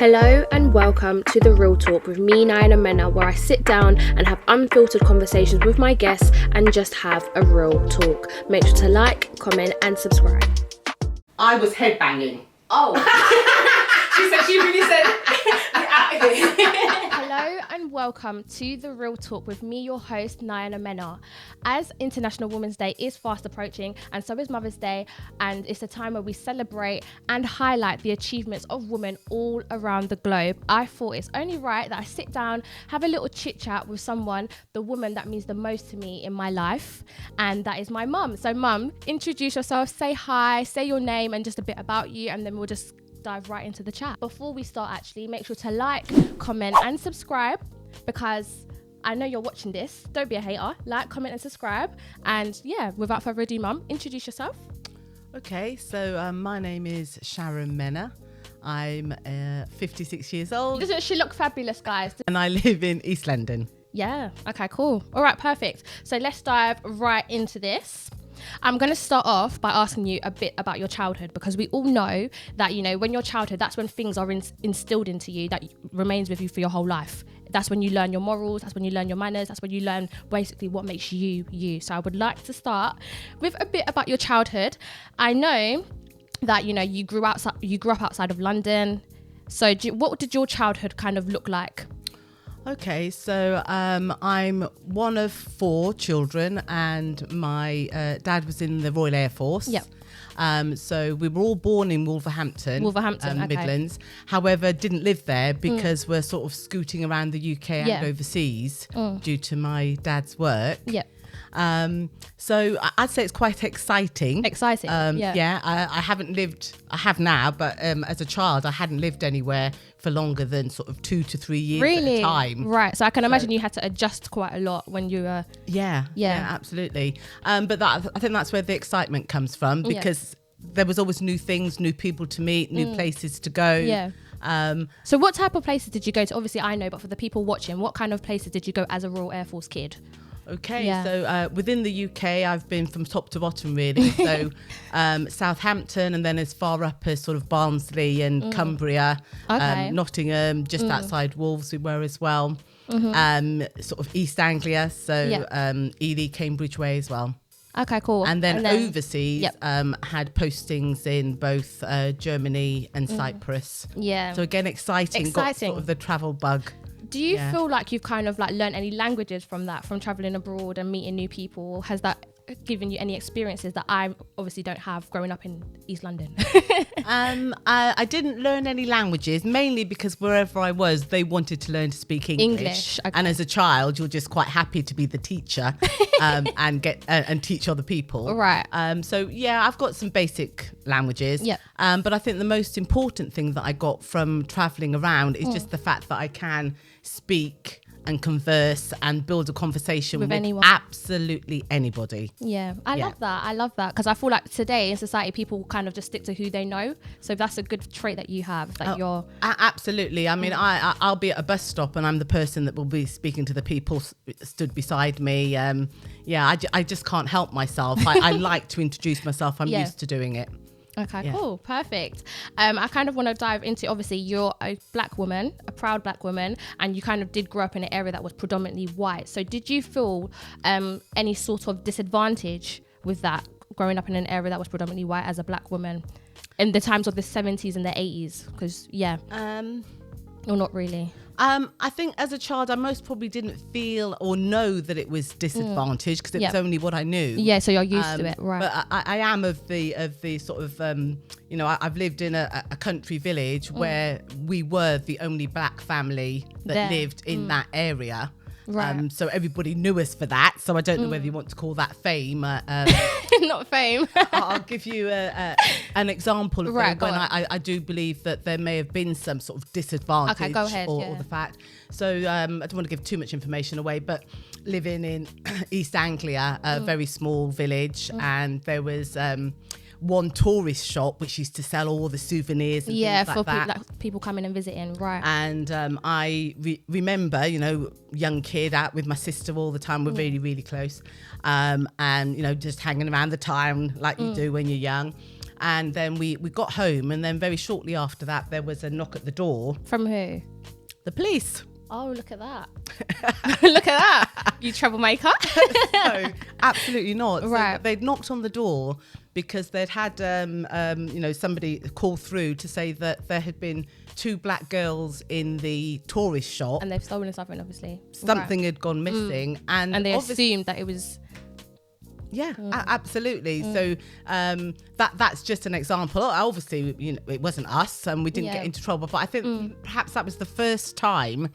Hello and welcome to The Real Talk with me, Nayana Mena, where I sit down and have unfiltered conversations with my guests and just have a real talk. Make sure to like, comment and subscribe. I was headbanging. Oh. she really said, get out of here. Hello and welcome to The Real Talk with me, your host, Nayana Mena. As International Women's Day is fast approaching and so is Mother's Day, and it's a time where we celebrate and highlight the achievements of women all around the globe, I thought it's only right that I sit down, have a little chit chat with someone, the woman that means the most to me in my life, and that is my mum. So mum, introduce yourself, say hi, say your name and just a bit about you, and then we'll just dive right into the chat. Before we start, actually, make sure to like, comment and subscribe, because I know you're watching this. Don't be a hater. Like, comment and subscribe. And yeah, without further ado, mum, introduce yourself. Okay, so my name is Sharon Mena. I'm 56 years old. Doesn't she look fabulous, guys? And I live in East London. Yeah, okay, cool. All right, perfect. So let's dive right into this. I'm going to start off by asking you a bit about your childhood, because we all know that, you know, when you're childhood, that's when things are instilled into you that remains with you for your whole life. That's when you learn your morals, that's when you learn your manners, that's when you learn basically what makes you, you. So I would like to start with a bit about your childhood. I know that, you know, you grew up outside of London. So what did your childhood kind of look like? Okay, so I'm one of 4 children, and my dad was in the Royal Air Force. Yep. So we were all born in Wolverhampton, okay. Midlands. However, didn't live there because we're sort of scooting around the UK and overseas due to my dad's work. Yep. So I'd say it's quite exciting. Yeah. I have now, but as a child, I hadn't lived anywhere for longer than sort of 2 to 3 years at a time. Right. So I can imagine you had to adjust quite a lot when you were. Yeah, absolutely. But I think that's where the excitement comes from, because there was always new things, new people to meet, new places to go. Yeah. So what type of places did you go to? Obviously I know, but for the people watching, what kind of places did you go as a Royal Air Force kid? Okay, so within the UK, I've been from top to bottom, really. So Southampton, and then as far up as sort of Barnsley and Cumbria, Nottingham, just outside Wolves we were as well. Sort of East Anglia, so Ely, Cambridge way as well. Okay, cool. And then overseas, had postings in both Germany and Cyprus. Yeah. So again, exciting. Got sort of the travel bug. Do you feel like you've kind of like learned any languages from that, from traveling abroad and meeting new people? Has that given you any experiences that I obviously don't have growing up in East London? I didn't learn any languages, mainly because wherever I was, they wanted to learn to speak English. Okay. And as a child, you're just quite happy to be the teacher and get and teach other people. Right. So yeah, I've got some basic languages. Yeah. But I think the most important thing that I got from traveling around is just the fact that I can speak and converse and build a conversation with anyone. Absolutely anybody. Yeah, I love that because I feel like today in society people kind of just stick to who they know, so that's a good trait that you have, that you're absolutely. I mean, I'll be at a bus stop and I'm the person that will be speaking to the people stood beside me. I just can't help myself. I like to introduce myself. I'm used to doing it. Okay, cool, perfect. I kind of want to dive into, obviously you're a black woman, a proud black woman, and you kind of did grow up in an area that was predominantly white. So did you feel any sort of disadvantage with that, growing up in an area that was predominantly white as a black woman in the times of the 70s and the 80s? Because or not really? I think as a child, I most probably didn't feel or know that it was disadvantaged because it was only what I knew. Yeah, so you're used to it, right? But I am of the sort of, I've lived in a country village where we were the only black family that lived in that area. Right. So everybody knew us for that. So I don't know whether you want to call that fame. Not fame. I'll give you an example of when I do believe that there may have been some sort of disadvantage. Okay, go ahead, or the fact. So I don't want to give too much information away, but living in East Anglia, a very small village, and there was one tourist shop which used to sell all the souvenirs and things like that. Like people coming and visiting, right? And I remember, young kid out with my sister all the time. We're really, really close. And, just hanging around the town like you do when you're young. And then we got home, and then very shortly after that, there was a knock at the door. From who? The police. Oh, look at that. Look at that. You troublemaker. No, absolutely not. Right. So they'd knocked on the door because they'd had, somebody call through to say that there had been 2 black girls in the tourist shop. And they've stolen something, obviously. Something had gone missing. And they assumed that it was... Yeah, absolutely. So that's just an example. Obviously, it wasn't us, and we didn't get into trouble. But I think perhaps that was the first time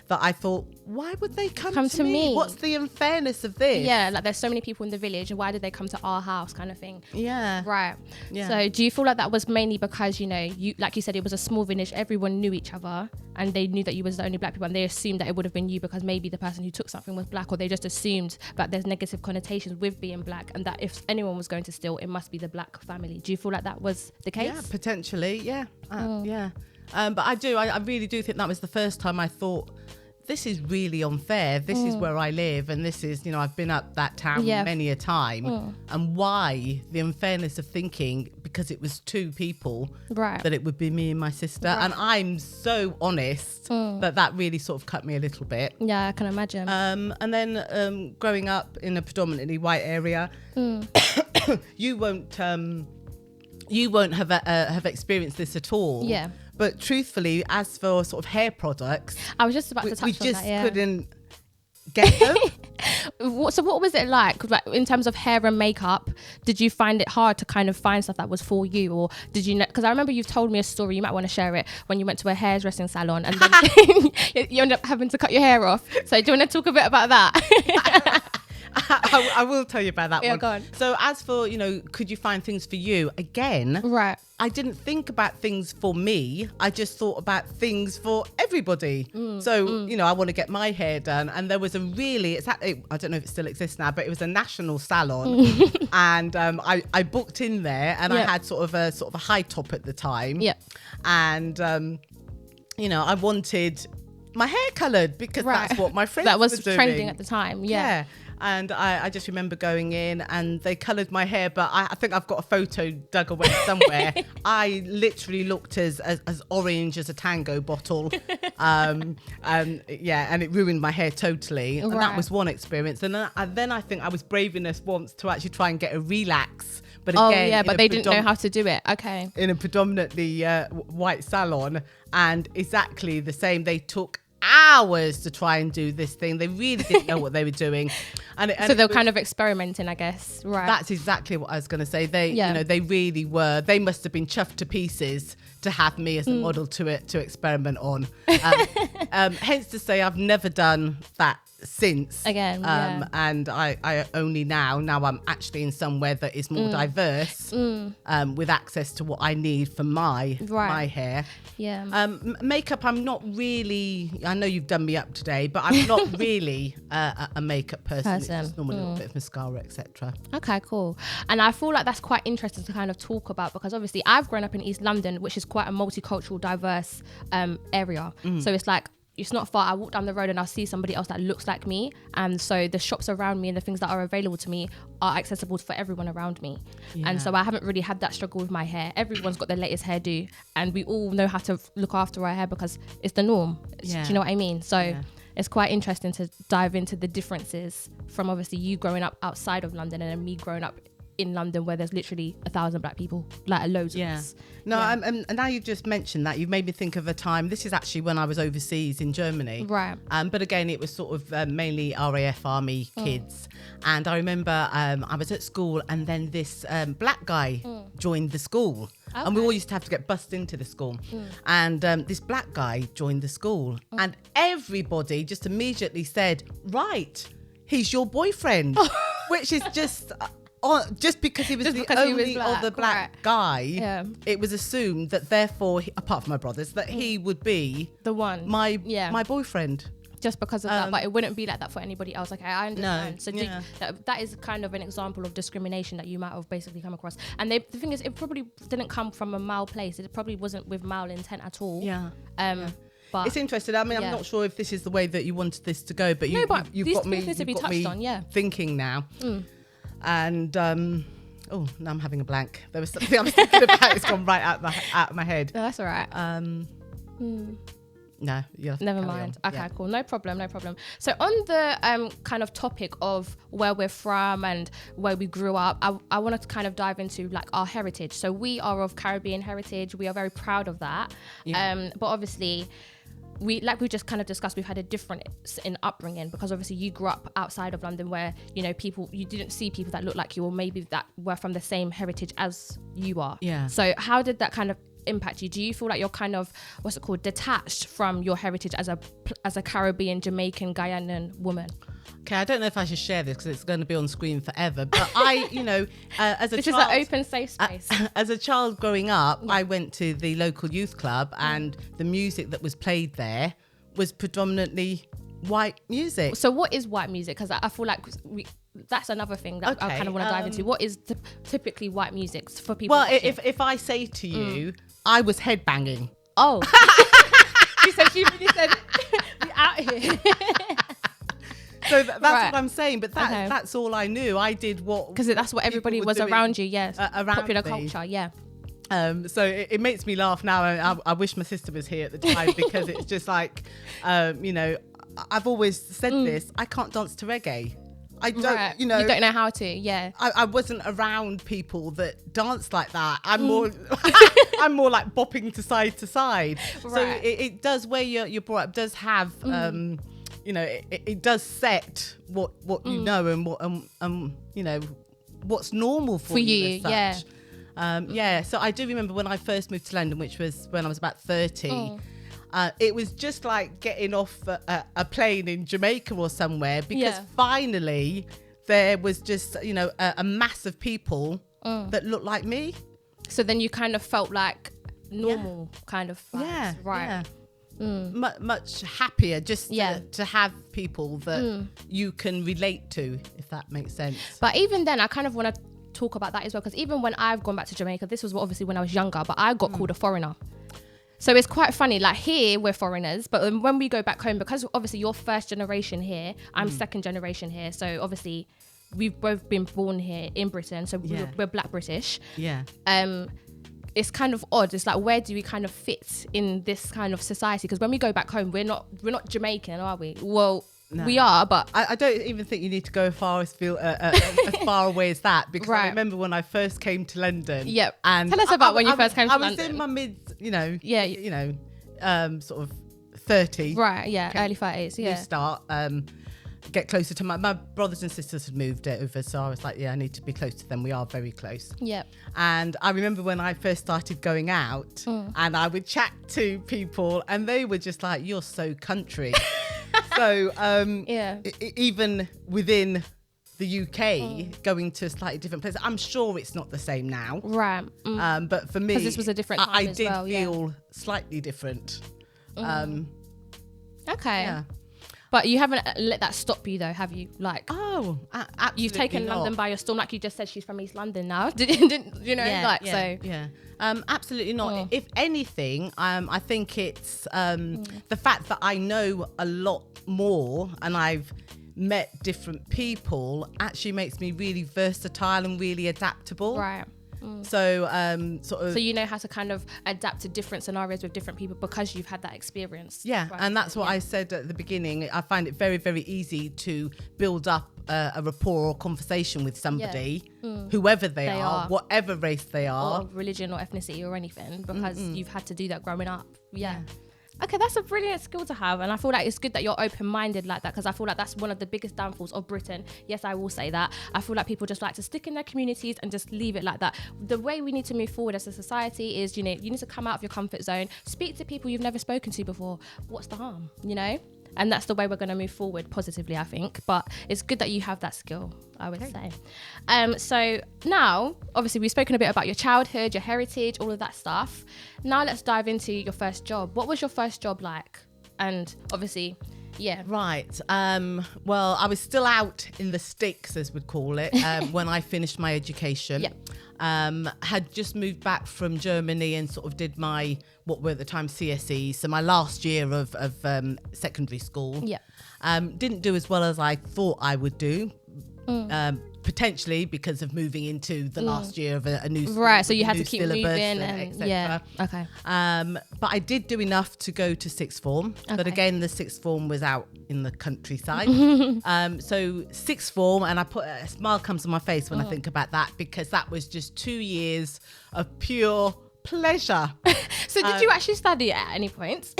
that I thought, why would they come to me? What's the unfairness of this? Yeah, like there's so many people in the village, and why did they come to our house, kind of thing? Yeah. Right. Yeah. So do you feel like that was mainly because, you like you said, it was a small village, everyone knew each other, and they knew that you was the only black people, and they assumed that it would have been you because maybe the person who took something was black, or they just assumed that there's negative connotations with being black, and that if anyone was going to steal, it must be the black family. Do you feel like that was the case? Yeah, potentially. Yeah. Yeah. But I really do think that was the first time I thought, this is really unfair. This is where I live, and this is, I've been up that town many a time. And why the unfairness of thinking, because it was 2 people, that it would be me and my sister. And I'm so honest that really sort of cut me a little bit. Yeah, I can imagine. And then growing up in a predominantly white area, you won't have experienced this at all. Yeah. But truthfully, as for sort of hair products, I was just about to touch on that. We just couldn't get them. So what was it like in terms of hair and makeup? Did you find it hard to kind of find stuff that was for you, or did you know? Because I remember you've told me a story. You might want to share it, when you went to a hairdressing salon and then you ended up having to cut your hair off. So do you want to talk a bit about that? I will tell you about that one. Go on. So as for, could you find things for you? Again, right. I didn't think about things for me. I just thought about things for everybody. I want to get my hair done. And there was a really, I don't know if it still exists now, but it was a national salon. And I booked in there, and I had sort of a high top at the time. Yeah. And, I wanted my hair coloured because that's what my friends that was were doing. Trending at the time. Yeah. And I just remember going in, and they coloured my hair, but I think I've got a photo dug away somewhere. I literally looked as orange as a Tango bottle. And it ruined my hair totally. And that was one experience. And then I think I was brave enough once to actually try and get a relax. But again, but they didn't know how to do it. Okay. In a predominantly white salon, and exactly the same. They took hours to try and do this thing. They really didn't know what they were doing, and so they were kind of experimenting, I guess. Right. That's exactly what I was going to say. They really were. They must have been chuffed to pieces to have me as a model to experiment on. Hence to say, I've never done that since. Again, and I only now I'm actually in somewhere that is more diverse, with access to what I need for my hair. Yeah. Makeup, I'm not really. I know you've done me up today, but I'm not really a makeup person. It's just normally a little bit of mascara, etc. Okay, cool. And I feel like that's quite interesting to kind of talk about, because obviously I've grown up in East London, which is quite a multicultural, diverse area. So it's like, it's not far. I walk down the road and I'll see somebody else that looks like me. And so the shops around me and the things that are available to me are accessible for everyone around me. Yeah. And so I haven't really had that struggle with my hair. Everyone's got the latest hairdo, and we all know how to look after our hair because it's the norm. Do you know what I mean? So it's quite interesting to dive into the differences from obviously you growing up outside of London and then me growing up in London, where there's literally 1,000 black people, like loads of us. And now you've just mentioned that, you've made me think of a time. This is actually when I was overseas in Germany, right? But again, it was sort of mainly RAF Army kids, and I remember I was at school, and then this black guy joined the school. Okay. And we all used to have to get bussed into the school, and this black guy joined the school, and everybody just immediately said, "Right, he's your boyfriend," which is just. Just because he was the only other black guy, it was assumed that therefore, apart from my brothers, that he would be the one, my boyfriend. Just because of that, but it wouldn't be like that for anybody else. Okay, I understand. No, so that is kind of an example of discrimination that you might have basically come across. And the thing is, it probably didn't come from a male place. It probably wasn't with male intent at all. But it's interesting. I mean, I'm not sure if this is the way that you wanted this to go, but you've got me thinking now. And Oh, now I'm having a blank. There was something I was thinking about. It's gone right out of my head. No, that's all right. No, you have to Never carry mind. on. Okay, Yeah. cool. No problem. So on the kind of topic of where we're from and where we grew up, I wanted to kind of dive into like our heritage. So we are of Caribbean heritage. We are very proud of that. Yeah. But obviously, we just kind of discussed, we've had a difference in upbringing, because obviously you grew up outside of London where, you know, you didn't see people that looked like you, or maybe that were from the same heritage as you are. Yeah. So how did that kind of impact you? Do you feel like you're kind of, detached from your heritage as a Caribbean, Jamaican, Guyanan woman? Okay, I don't know if I should share this because it's going to be on screen forever. But I, as a This child, is an open, safe space. as a child growing up, I went to the local youth club, and the music that was played there was predominantly white music. So what is white music? Because I feel like that's another thing that I kind of want to dive into. What is typically white music for people? Well, if I say to you, I was headbanging. Oh. she really said, we out here. So that's what I'm saying, but that's all I knew. I did what... Because that's what everybody was around you, yes. Around popular me. culture, yeah. So it makes me laugh now. I wish my sister was here at the time, because it's just like, I've always said this, I can't dance to reggae. I don't, You don't know how to, yeah. I wasn't around people that dance like that. I'm more I'm more like bopping to side. Right. So it does, where you're brought up does have it does set what you know, and what what's normal for you as such. Yeah. So I do remember when I first moved to London, which was when I was about 30. It was just like getting off a plane in Jamaica or somewhere, because finally there was just, a mass of people that looked like me. So then you kind of felt like normal kind of vibes. Yeah. Right. Yeah. Much happier just to have people that you can relate to, if that makes sense. But even then, I kind of want to talk about that as well, because even when I've gone back to Jamaica, this was obviously when I was younger, but I got called a foreigner. So it's quite funny, like here we're foreigners, but when we go back home, because obviously you're first generation here, I'm second generation here. So obviously we've both been born here in Britain. So we're Black British. Yeah. It's kind of odd. It's like, where do we kind of fit in this kind of society? Because when we go back home, we're not Jamaican, are we? Well, no. We are, but I don't even think you need to go as far away as that, because I remember when I first came to London. Yep. And tell us about when you first came to London. I was in my mid, sort of 30. Right. Yeah. Early 30s. Yeah. You start get closer to my brothers and sisters had moved over, so I was like, I need to be close to them. We are very close. Yep. And I remember when I first started going out, and I would chat to people, and they were just like, "You're so country." So even within the UK, going to a slightly different place, I'm sure it's not the same now. Right. But for me, because this was a different time I as did well, feel slightly different. Okay. Yeah. But you haven't let that stop you, though, have you? Like, absolutely you've taken not. London by your storm, like you just said. She's from East London now, absolutely not. If anything, I think it's the fact that I know a lot more and I've met different people actually makes me really versatile and really adaptable. Right. So so you know how to kind of adapt to different scenarios with different people because you've had that experience. Right. And that's what I said at the beginning. I find it very, very easy to build up a rapport or conversation with somebody, whoever they are, whatever race they are, or religion or ethnicity or anything, because you've had to do that growing up. Okay, that's a brilliant skill to have, and I feel like it's good that you're open-minded like that, because I feel like that's one of the biggest downfalls of Britain. Yes, I will say that. I feel like people just like to stick in their communities and just leave it like that. The way we need to move forward as a society is, you need to come out of your comfort zone, speak to people you've never spoken to before. What's the harm, And that's the way we're going to move forward positively, I think. But it's good that you have that skill, I would say. So now, obviously, we've spoken a bit about your childhood, your heritage, all of that stuff. Now let's dive into your first job. What was your first job like? And obviously, Right. Well, I was still out in the sticks, as we'd call it, when I finished my education. Had just moved back from Germany and sort of did my, what were at the time CSE, so my last year of secondary school. Didn't do as well as I thought I would do, Potentially because of moving into the last year of a new school. Right, so you had to new keep moving and yeah. Okay. But I did do enough to go to sixth form. But again, the sixth form was out in the countryside. So sixth form, and a smile comes on my face when I think about that, because that was just 2 years of pure pleasure. So did you actually study at any point?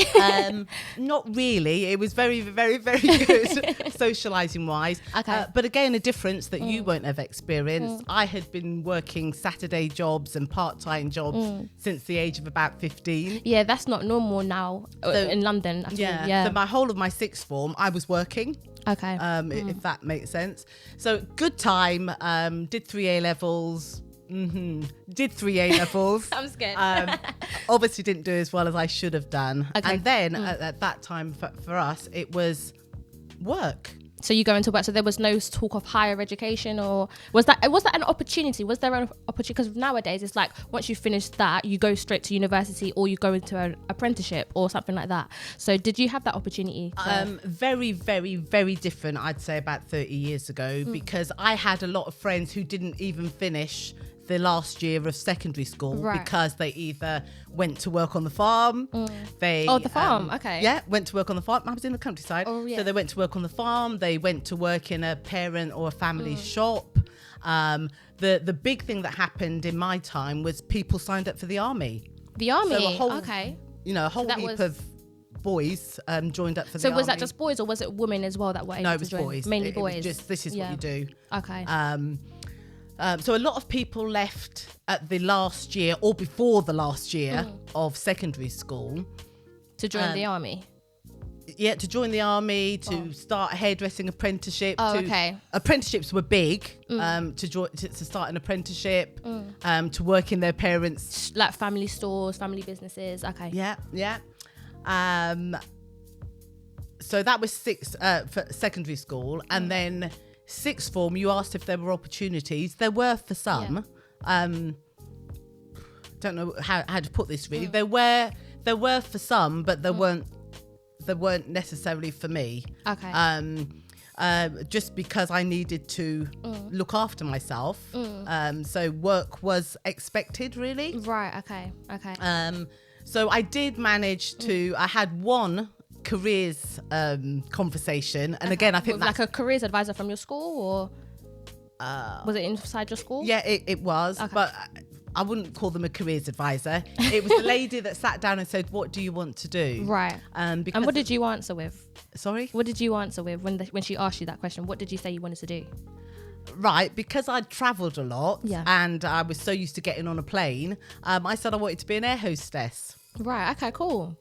Not really. It was very, very, very good socialising wise. Okay. But again, a difference that you won't have experienced. I had been working Saturday jobs and part-time jobs since the age of about 15. Yeah, that's not normal now in London at all. Yeah. So my whole of my sixth form, I was working. Okay. If that makes sense. So good time. Did 3 A-levels. Did 3 A-levels. I'm scared. Obviously didn't do as well as I should have done. Okay. And then at that time for us, it was work. So you go into work. So there was no talk of higher education, or was that an opportunity? Was there an opportunity? Because nowadays it's like once you finish that, you go straight to university, or you go into an apprenticeship or something like that. So did you have that opportunity? Very, very, very different, I'd say, about 30 years ago, because I had a lot of friends who didn't even finish the last year of secondary school because they either went to work on the farm. The farm. Okay. Yeah, went to work on the farm. I was in the countryside. Oh, yeah. So they went to work on the farm. They went to work in a parent or a family shop. The big thing that happened in my time was people signed up for the army. The army. So a whole, okay. A whole heap of boys joined up for the army. So was that just boys, or was it women as well that were able No, it to was join? boys. Mainly It boys. was just, this is what you do. Okay. So a lot of people left at the last year or before the last year of secondary school. To join the army? Yeah, to join the army, to start a hairdressing apprenticeship. Okay. Apprenticeships were big to start an apprenticeship, to work in their parents'... Like family stores, family businesses. Okay. Yeah. So that was for secondary school. And then... sixth form, you asked if there were opportunities. There were for some. Don't know how to put this really. There were for some, but there weren't necessarily for me. Okay. Just because I needed to look after myself. So work was expected, really. Right. Okay. So I did manage to. I had one careers conversation, and again I think that's like a careers advisor from your school, or was it inside your school? Yeah, it was. Okay. But I wouldn't call them a careers advisor. It was the lady that sat down and said, what do you want to do? Right. And what did you answer with? Sorry? What did you answer with when she asked you that question? What did you say you wanted to do? Right, because I'd travelled a lot and I was so used to getting on a plane, I said I wanted to be an air hostess. Right, okay, cool.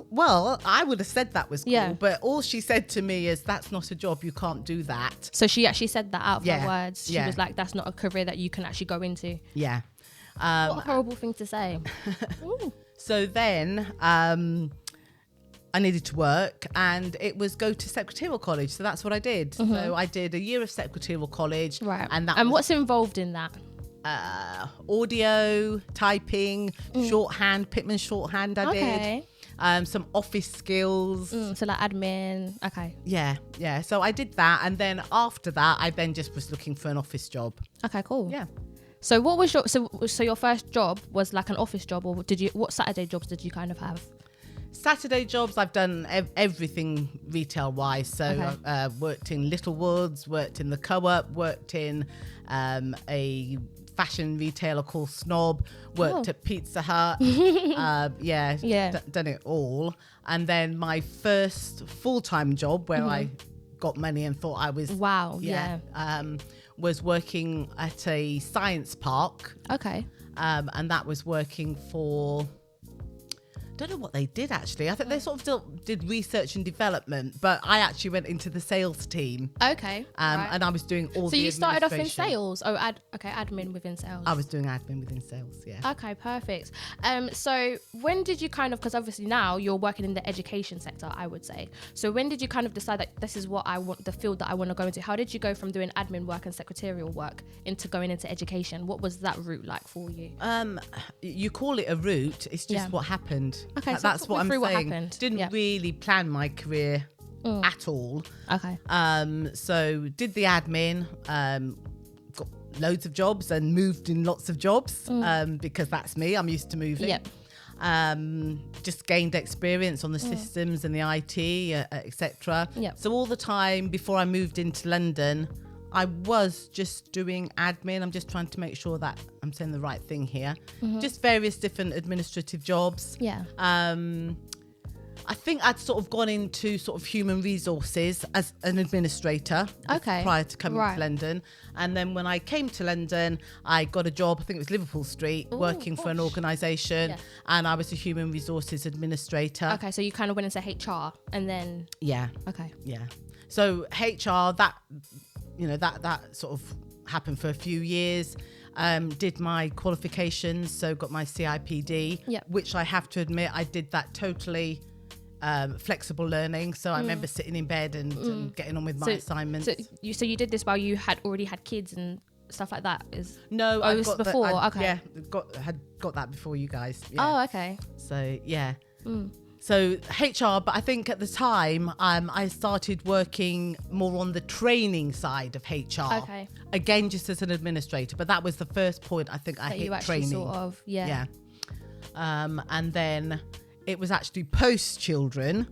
Well, I would have said that was cool, but all she said to me is, that's not a job, you can't do that. So she actually said that out of her words. She was like, that's not a career that you can actually go into. Yeah. What a horrible thing to say. So then I needed to work, and it was go to secretarial college. So that's what I did. So I did a year of secretarial college. Right. And what's involved in that? Audio, typing, shorthand, Pitman shorthand I did. Some office skills. So like admin. Okay. Yeah. So I did that, and then after that, I then just was looking for an office job. Okay, cool. Yeah. So what was so your first job was like an office job, or what Saturday jobs did you kind of have? Saturday jobs, I've done everything retail wise. So worked in Littlewoods, worked in the Co-op, worked in a fashion retailer called Snob, worked at Pizza Hut. Done it all. And then my first full-time job where I got money and thought I was was working at a science park. Okay. And that was working for, I don't know what they did actually. I think they sort of still did research and development, but I actually went into the sales team. Okay. And I was doing all the administration. So you started off in sales? Oh, admin within sales. I was doing admin within sales, yeah. Okay, perfect. So when did you because obviously now you're working in the education sector, I would say. So when did you kind of decide that this is what I want, the field that I want to go into? How did you go from doing admin work and secretarial work into going into education? What was that route like for you? You call it a route, it's just what happened. Okay, so that's what I'm saying. What happened. Didn't really plan my career at all. Okay. So did the admin, got loads of jobs and moved in lots of jobs because that's me. I'm used to moving. Yep. Just gained experience on the systems and the IT, etc. Yep. So all the time before I moved into London, I was just doing admin. I'm just trying to make sure that I'm saying the right thing here. Just various different administrative jobs. Yeah. I think I'd sort of gone into sort of human resources as an administrator prior to coming to London. And then when I came to London, I got a job, I think it was Liverpool Street, working for an organisation. And I was a human resources administrator. Okay, so you kind of went into HR and then... Yeah. Okay. Yeah. So HR, that sort of happened for a few years. Did my qualifications, so got my CIPD, which I have to admit, I did that totally... flexible learning, so I remember sitting in bed and getting on with my assignments. So you did this while you had already had kids and stuff like that? No, it was before. Okay. Yeah, had got that before you guys. Yeah. Oh, okay. So yeah. So HR, but I think at the time I started working more on the training side of HR. Okay. Again, just as an administrator, but that was the first point I think I hit you actually training. Sort of, yeah. And then. It was actually post children,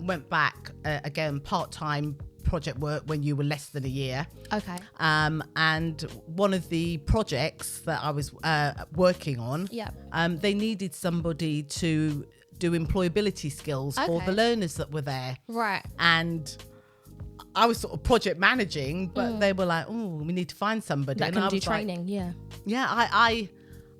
went back again, part-time project work when you were less than a year. Okay. And one of the projects that I was working on, they needed somebody to do employability skills for the learners that were there. Right. And I was sort of project managing, but they were like, oh, we need to find somebody. That can do training, Yeah,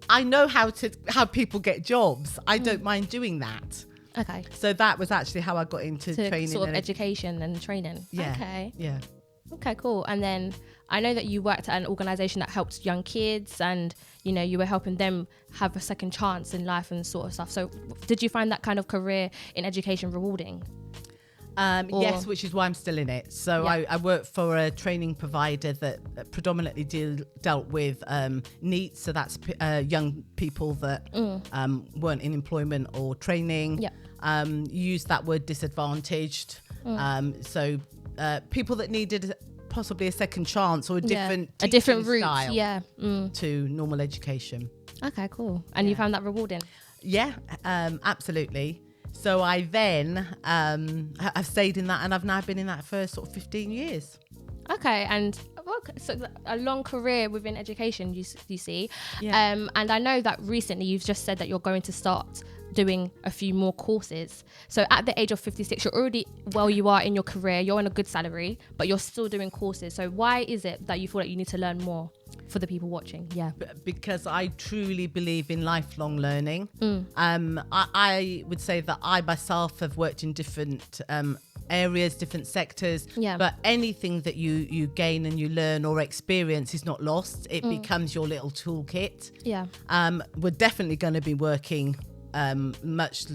I know how people get jobs. I don't mind doing that. Okay. So that was actually how I got into training. Sort of education and training. Yeah. Okay. Yeah. Okay, cool. And then I know that you worked at an organisation that helped young kids and, you know, you were helping them have a second chance in life and sort of stuff. So did you find that kind of career in education rewarding? Yes, which is why I'm still in it. So I work for a training provider that predominantly dealt with NEET, so that's young people that weren't in employment or training. Use that word disadvantaged. So people that needed possibly a second chance or a different route style to normal education. Okay, cool. And you found that rewarding? Yeah, absolutely. So I then I've stayed in that, and I've now been in that for sort of 15 years. Okay, and so a long career within education, you see. And I know that recently you've just said that you're going to start doing a few more courses. So at the age of 56, you're already you are in your career, you're on a good salary, but you're still doing courses. So why is it that you feel like you need to learn more for the people watching? Because I truly believe in lifelong learning. I would say that I myself have worked in different areas, different sectors, but anything that you gain and you learn or experience is not lost. It becomes your little toolkit. We're definitely going to be working much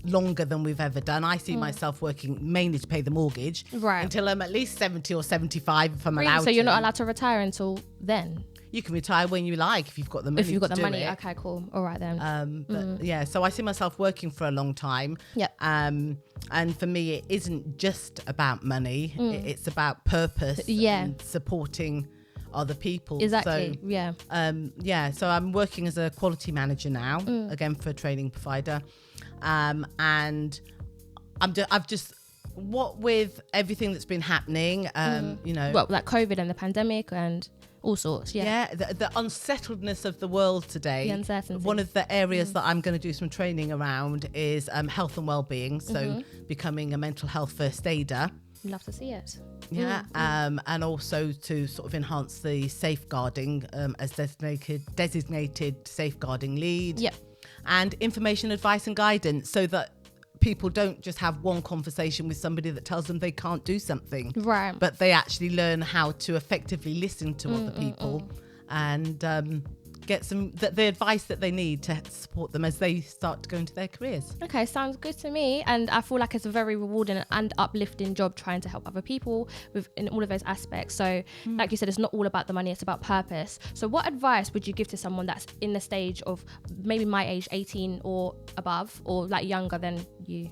longer than we've ever done. I see myself working mainly to pay the mortgage until I'm at least 70 or 75 if I'm allowed to. So you're not allowed to retire until then? You can retire when you like if you've got the money. If you've got the money, it. okay, cool. All right then. But yeah, so I see myself working for a long time. And for me, it isn't just about money. It's about purpose and supporting other people. Exactly. So, so I'm working as a quality manager now, again for a training provider. And I've just, what with everything that's been happening, you know. Well, like COVID and the pandemic and all sorts, the unsettledness of the world today. The uncertainty. One of the areas that I'm going to do some training around is health and well-being. So becoming a mental health first aider. Love to see it. And also to sort of enhance the safeguarding as designated safeguarding lead. And information, advice and guidance, so that people don't just have one conversation with somebody that tells them they can't do something, but they actually learn how to effectively listen to other people and get the advice that they need to support them as they start to go into their careers. Okay, sounds good to me. And I feel like it's a very rewarding and uplifting job trying to help other people in all of those aspects. So like you said, it's not all about the money, it's about purpose. So what advice would you give to someone that's in the stage of maybe my age, 18 or above, or like younger than you?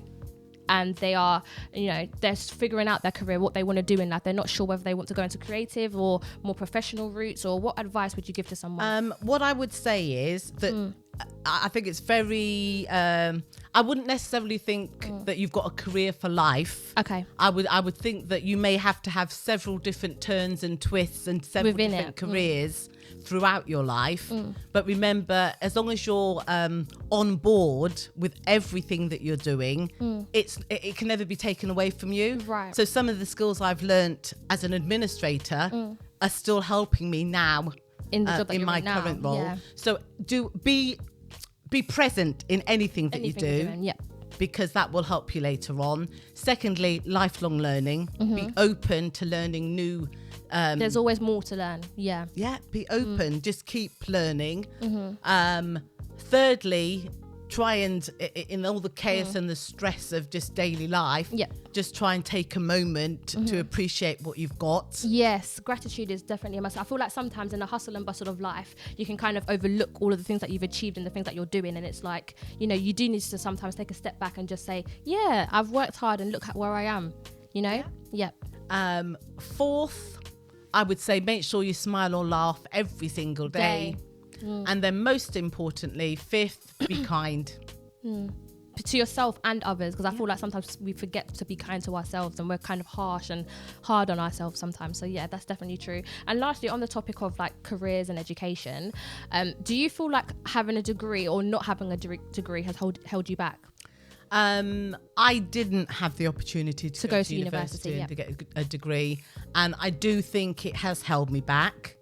and they are, they're figuring out their career, what they want to do in life. They're not sure whether they want to go into creative or more professional routes, or what advice would you give to someone? What I would say is that I think it's very, I wouldn't necessarily think that you've got a career for life. Okay. I would think that you may have to have several different turns and twists and several different careers throughout your life. But remember, as long as you're on board with everything that you're doing, it can never be taken away from you. Right. So some of the skills I've learnt as an administrator are still helping me now In the job that in you're my in now. current role. Yeah. So be present in anything that you do. Yeah. Because that will help you later on. Secondly, lifelong learning. Be open to learning new. There's always more to learn. Yeah. Yeah, be open. Just keep learning. Thirdly, try and, in all the chaos and the stress of just daily life, just try and take a moment to appreciate what you've got. Yes, gratitude is definitely a must. I feel like sometimes in the hustle and bustle of life, you can kind of overlook all of the things that you've achieved and the things that you're doing. And it's like, you do need to sometimes take a step back and just say, yeah, I've worked hard and look at where I am, Yeah. Fourth, I would say make sure you smile or laugh every single day. And then most importantly, fifth, be kind. To yourself and others, because I feel like sometimes we forget to be kind to ourselves and we're kind of harsh and hard on ourselves sometimes. So yeah, that's definitely true. And lastly, on the topic of like careers and education, do you feel like having a degree or not having a degree has held you back? I didn't have the opportunity to go to university and to get a degree, and I do think it has held me back.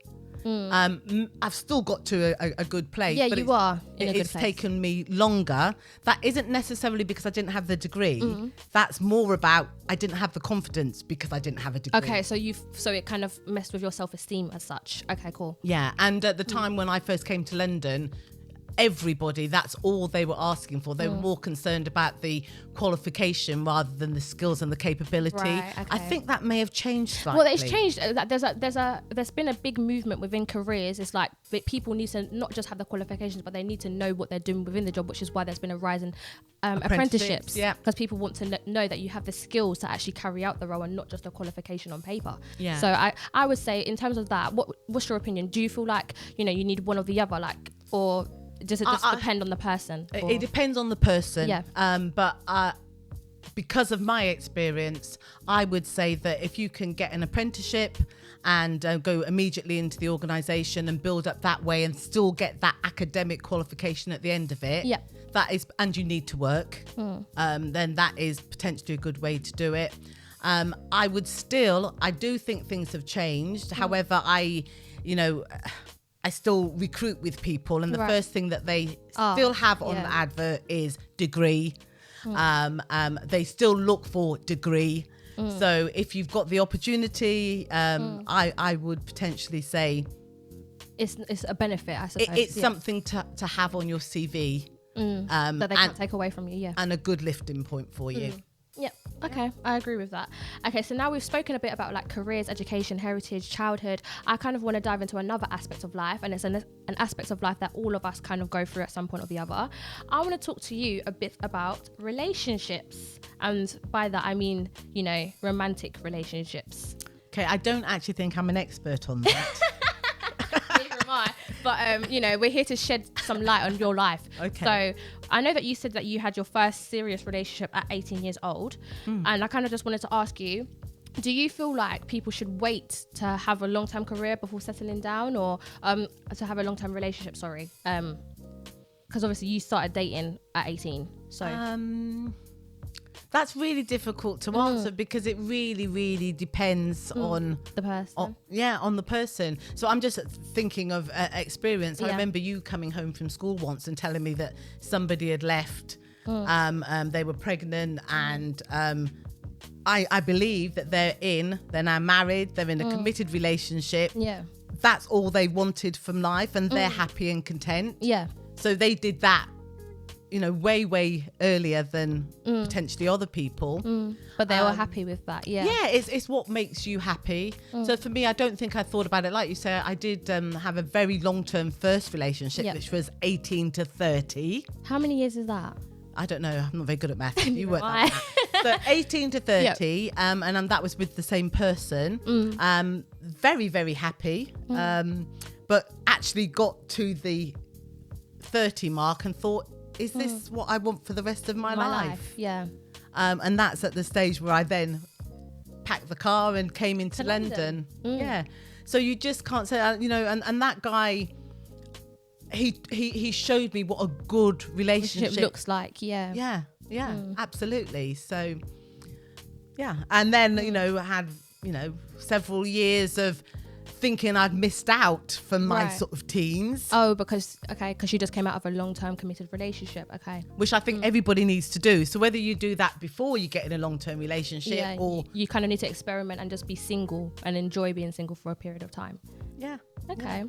I've still got to a good place. Yeah, but you are in a good place. It's taken me longer. That isn't necessarily because I didn't have the degree. That's more about I didn't have the confidence because I didn't have a degree. Okay, so it kind of messed with your self-esteem as such. Okay, cool. Yeah, and at the time when I first came to London, everybody, that's all they were asking for. They were more concerned about the qualification rather than the skills and the capability. Right, okay. I think that may have changed slightly. Well, it's changed. There's been a big movement within careers. It's like people need to not just have the qualifications, but they need to know what they're doing within the job, which is why there's been a rise in apprenticeships. Yeah, because people want to know that you have the skills to actually carry out the role and not just a qualification on paper. Yeah. So I would say in terms of that, what's your opinion? Do you feel like you need one or the other, or does it just depend on the person? It depends on the person. Yeah. But because of my experience, I would say that if you can get an apprenticeship and go immediately into the organisation and build up that way and still get that academic qualification at the end of it, that is, and you need to work, then that is potentially a good way to do it. I do think things have changed. However, I still recruit with people, and the first thing that they still have on the advert is degree. They still look for degree. So if you've got the opportunity, I would potentially say it's a benefit, I suppose. It's something to have on your CV. That they can't take away from you, and a good lifting point for you. Yeah. Okay. I agree with that. Okay. So now we've spoken a bit about careers, education, heritage, childhood. I kind of want to dive into another aspect of life, and it's an aspect of life that all of us kind of go through at some point or the other. I want to talk to you a bit about relationships, and by that I mean romantic relationships. Okay. I don't actually think I'm an expert on that. Neither am I. But we're here to shed some light on your life. Okay. So I know that you said that you had your first serious relationship at 18 years old, and I kind of just wanted to ask you, do you feel like people should wait to have a long-term career before settling down, or to have a long-term relationship? Sorry, because obviously you started dating at 18. So that's really difficult to answer because it really, really depends on the person. On the person. So I'm just thinking of experience. I remember you coming home from school once and telling me that somebody had left. They were pregnant, and I believe that they're now married. They're in a committed relationship. Yeah. That's all they wanted from life, and they're happy and content. Yeah. So they did that way earlier than potentially other people. But they were happy with that. Yeah. Yeah, it's what makes you happy. So for me, I don't think I thought about it. Like you say, I did have a very long-term first relationship, which was 18 to 30. How many years is that? I don't know. I'm not very good at math. You weren't that. So 18 to 30, and that was with the same person. Very, very happy. But actually got to the 30 mark and thought, is this what I want for the rest of my life? Yeah. And that's at the stage where I then packed the car and came into London. Yeah. So you just can't say, and that guy, he showed me what a good relationship looks like. Yeah. Yeah, absolutely. So, yeah. And then, had, several years of thinking I'd missed out from my sort of teens. Oh, because you just came out of a long-term committed relationship. Okay. Which I think everybody needs to do. So whether you do that before you get in a long-term relationship or... You kind of need to experiment and just be single and enjoy being single for a period of time. Yeah. Okay.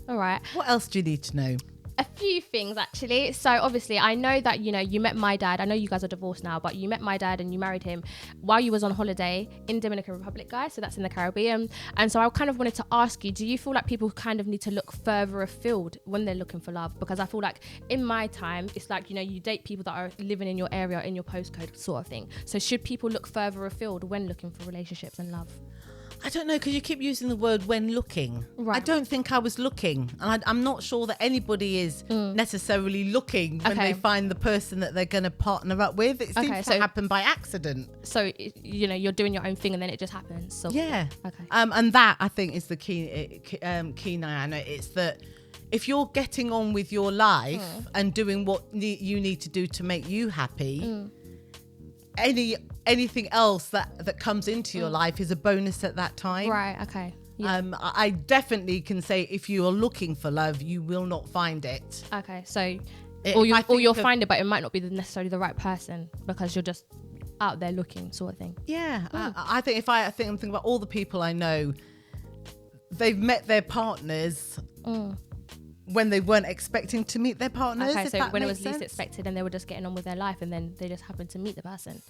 All right. What else do you need to know? A few things, actually. So obviously I know that you met my dad. I know you guys are divorced now, but you met my dad and you married him while you was on holiday in Dominican Republic, guys. So that's in the Caribbean. And so I kind of wanted to ask you, do you feel like people kind of need to look further afield when they're looking for love? Because I feel like in my time it's like, you date people that are living in your area, in your postcode sort of thing. So should people look further afield when looking for relationships and love? I don't know, because you keep using the word when looking. Right. I don't think I was looking. And I'm not sure that anybody is necessarily looking when they find the person that they're going to partner up with. It seems to happen by accident. So, you're doing your own thing and then it just happens. So, yeah. Okay. And that, I think, is the key, Nayana. It's that if you're getting on with your life and doing what you need to do to make you happy, anything else that comes into your life is a bonus at that time. Right. Okay. Yeah. I definitely can say if you are looking for love, you will not find it. Okay. So, you'll find it, but it might not be necessarily the right person because you're just out there looking, sort of thing. Yeah. I think I'm thinking about all the people I know, they've met their partners when they weren't expecting to meet their partners. Okay, so when it was least expected and they were just getting on with their life and then they just happened to meet the person.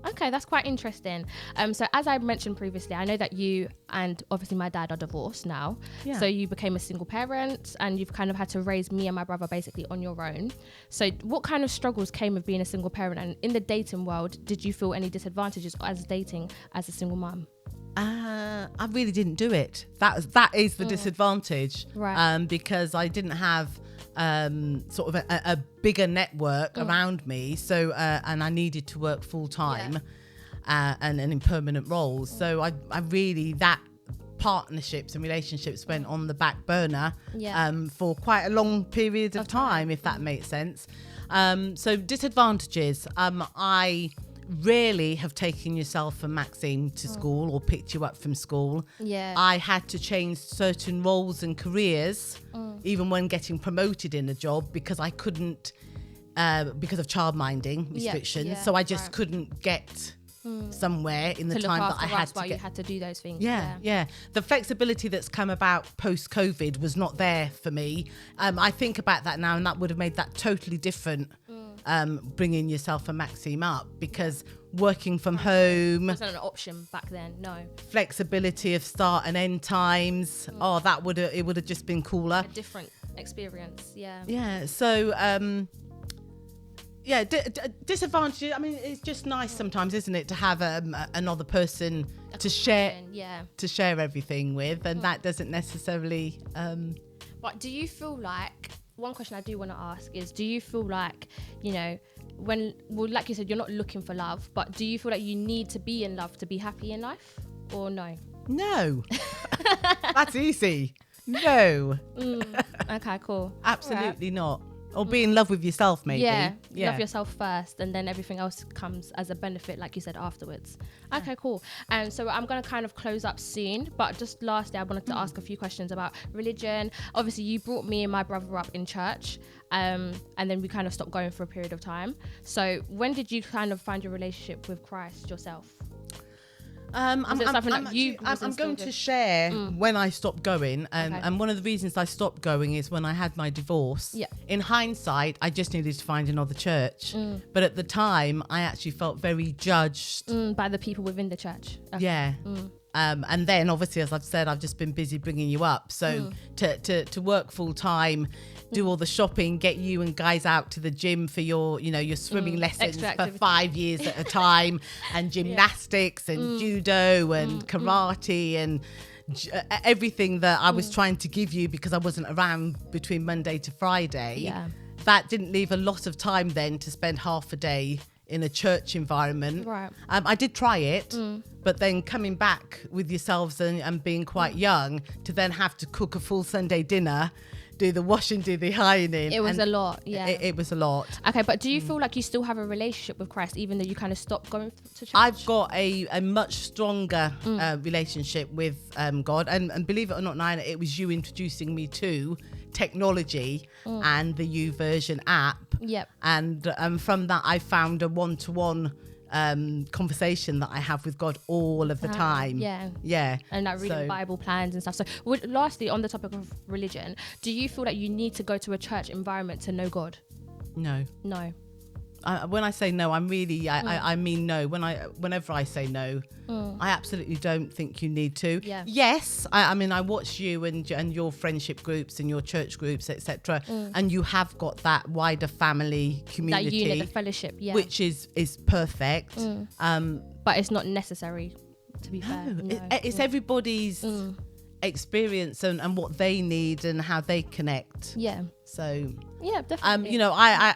Okay, that's quite interesting. So as I mentioned previously, I know that you and obviously my dad are divorced now. Yeah. So you became a single parent and you've kind of had to raise me and my brother basically on your own. So what kind of struggles came of being a single parent, and in the dating world, did you feel any disadvantages as dating as a single mum? I really didn't do it. That is the disadvantage, right? Because I didn't have sort of a bigger network around me, so and I needed to work full time, and in permanent roles. So I really, that partnerships and relationships went on the back burner for quite a long period of time, if that makes sense. So disadvantages, I rarely have taken yourself and Maxine to school or picked you up from school. Yeah. I had to change certain roles and careers, even when getting promoted in a job, because I couldn't, because of childminding restrictions. Yeah, so I just couldn't get somewhere in the time that I had to you had to do those things. Yeah. The flexibility that's come about post-COVID was not there for me. I think about that now, and that would have made that totally different. Bringing yourself and Maxime up, because working from home wasn't an option back then. No flexibility of start and end times. That would have just been cooler. A different experience. So disadvantages. I mean, it's just nice sometimes, isn't it, to have another person to share everything with, and that doesn't necessarily but do you feel like, one question I do want to ask is, do you feel like, like you said, you're not looking for love, but do you feel like you need to be in love to be happy in life, or no? No. That's easy. No. Okay, cool. Absolutely not. Or be in love with yourself, maybe. Yeah, love yourself first, and then everything else comes as a benefit, like you said, afterwards. Okay, cool. And so I'm going to kind of close up soon, but just lastly, I wanted to ask a few questions about religion. Obviously, you brought me and my brother up in church, and then we kind of stopped going for a period of time. So when did you kind of find your relationship with Christ yourself? I'm going to share when I stopped going, and one of the reasons I stopped going is when I had my divorce. In hindsight, I just needed to find another church, but at the time I actually felt very judged by the people within the church. Okay. And then obviously, as I've said, I've just been busy bringing you up. So to work full time, do all the shopping, get you and guys out to the gym for your swimming lessons for 5 years at a time, and gymnastics and judo and karate and everything that I was trying to give you because I wasn't around between Monday to Friday. Yeah. That didn't leave a lot of time then to spend half a day in a church environment. Right. I did try it, but then coming back with yourselves and being quite young to then have to cook a full Sunday dinner, do the washing, do the ironing. It was a lot, yeah. It was a lot. Okay, but do you feel like you still have a relationship with Christ even though you kind of stopped going to church? I've got a much stronger relationship with God. And believe it or not, Nayana, it was you introducing me to technology and the YouVersion app. Yep. And from that, I found a one-to-one conversation that I have with God all of the time. Yeah. And like reading Bible plans and stuff. So lastly, on the topic of religion, do you feel that you need to go to a church environment to know God? No. When I say no, I mean no. Whenever I say no, I absolutely don't think you need to. Yeah. Yes, I mean I watch you and your friendship groups and your church groups, etc. And you have got that wider family community, that unit, the fellowship, which is perfect. But it's not necessary, to be fair. No. It's everybody's experience and what they need and how they connect. Yeah. So yeah, definitely. I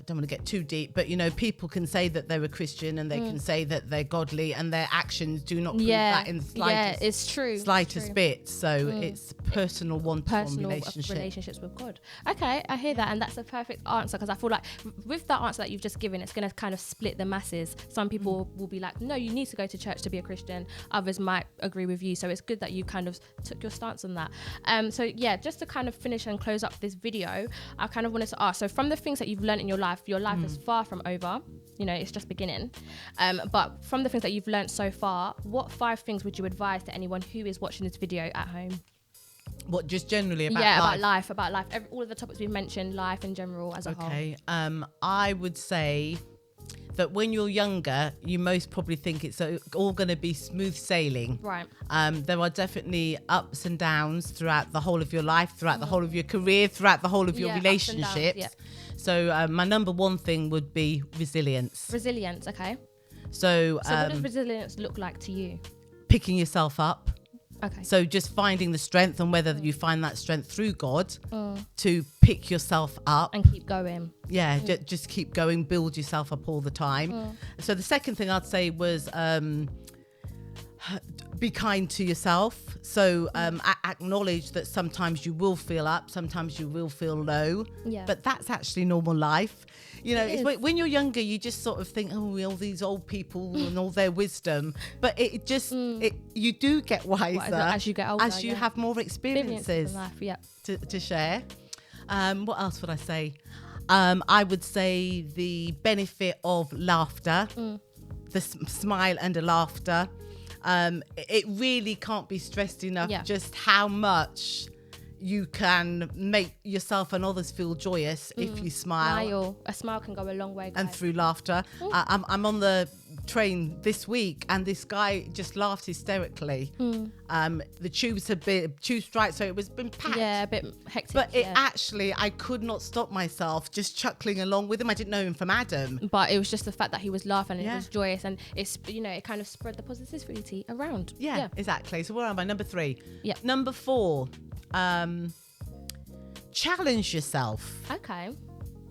don't want to get too deep, but people can say that they're a Christian and they can say that they're godly, and their actions do not prove that in the slightest. Yeah, it's true. Slightest bit. So it's personal one-to-one relationships with God. Okay, I hear that, and that's a perfect answer, because I feel like with that answer that you've just given, it's going to kind of split the masses. Some people will be like, no, you need to go to church to be a Christian. Others might agree with you. So it's good that you kind of took your stance on that. So yeah, just to kind of finish and close up this video, I kind of wanted to ask, so from the things that you've learned in your life is far from over, it's just beginning, but from the things that you've learned so far, what 5 things would you advise to anyone who is watching this video at home? What, just generally about life? about life, all of the topics we've mentioned, life in general as a whole. Okay, I would say that when you're younger, you most probably think it's all going to be smooth sailing. Right. There are definitely ups and downs throughout the whole of your life, throughout the whole of your career, throughout the whole of your relationships. So my number one thing would be resilience. Resilience, okay. So what does resilience look like to you? Picking yourself up. Okay. So just finding the strength, and whether you find that strength through God to pick yourself up and keep going. Yeah, just keep going, build yourself up all the time. So the second thing I'd say was be kind to yourself. So acknowledge that sometimes you will feel up, sometimes you will feel low, but that's actually normal life. It's when you're younger, you just sort of think, oh, all these old people and all their wisdom, but it just you do get wiser as you get older, as you have more experiences in life, to share. What else would I say? I would say the benefit of laughter, the smile under laughter. It really can't be stressed enough just how much you can make yourself and others feel joyous if you smile. A smile can go a long way, guys. And through laughter. I'm on the train this week and this guy just laughed hysterically. The tube strike, so it was been packed. Yeah, a bit hectic. But actually, I could not stop myself just chuckling along with him. I didn't know him from Adam. But it was just the fact that he was laughing and it was joyous, and it's it kind of spread the positivity around. Yeah, exactly. So where am I? Number 3. Yeah. Number 4. Challenge yourself. Okay.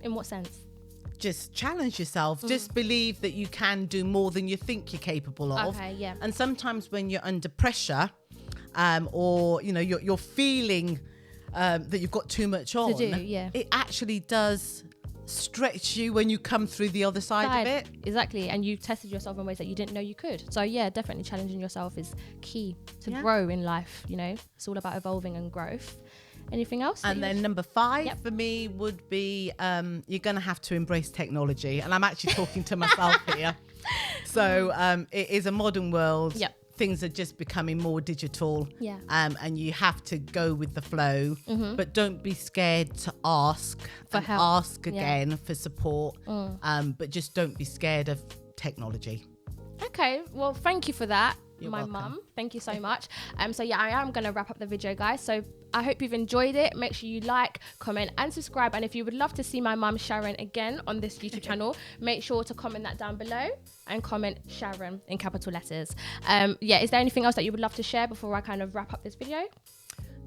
In what sense? Just challenge yourself. Just believe that you can do more than you think you're capable of. Okay, yeah. And sometimes when you're under pressure, or you're feeling that you've got too much on, it actually does stretch you when you come through the other side of it. Exactly. And you tested yourself in ways that you didn't know you could. So yeah, definitely challenging yourself is key to grow in life. It's all about evolving and growth. Anything else? And then number 5 for me would be you're going to have to embrace technology. And I'm actually talking to myself here. So it is a modern world. Things are just becoming more digital. And you have to go with the flow. But don't be scared to ask for help. Ask again for support. But just don't be scared of technology. Okay, well, thank you for that. You're my welcome. mum. Thank you so much. So yeah, I am going to wrap up the video, guys. So I hope you've enjoyed it. Make sure you like, comment and subscribe. And if you would love to see my mum Sharon again on this YouTube channel, make sure to comment that down below and comment Sharon in capital letters. Yeah, is there anything else that you would love to share before I kind of wrap up this video?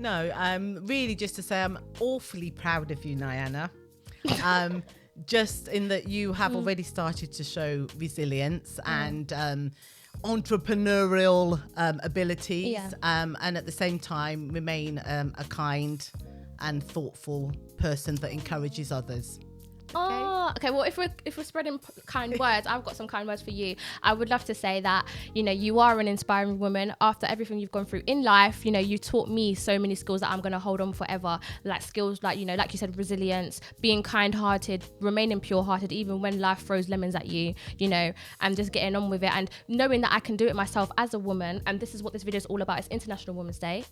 No, really just to say I'm awfully proud of you, Nayana. Just in that you have already started to show resilience and entrepreneurial abilities, and at the same time remain a kind and thoughtful person that encourages others. Okay. Well, if we're spreading kind words, I've got some kind words for you. I would love to say that, you know, you are an inspiring woman. After everything you've gone through in life, you know, you taught me so many skills that I'm going to hold on forever. Like skills like, you know, like you said, resilience, being kind-hearted, remaining pure-hearted, even when life throws lemons at you, you know, and just getting on with it and knowing that I can do it myself as a woman. And this is what this video is all about. It's International Women's Day.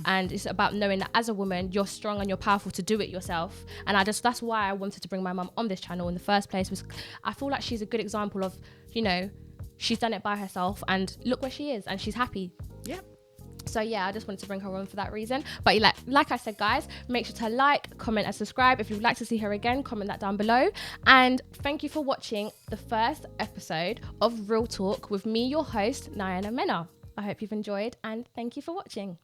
And it's about knowing that as a woman, you're strong and you're powerful to do it yourself. And that's why I wanted to bring my mum on this channel in the first place, was I feel like she's a good example of, you know, she's done it by herself and look where she is and she's happy. Yep. So yeah, I just wanted to bring her on for that reason. But like I said, guys, make sure to like, comment and subscribe. If you'd like to see her again, comment that down below. And thank you for watching the first episode of Real Talk with me, your host, Nayana Mena. I hope you've enjoyed and thank you for watching.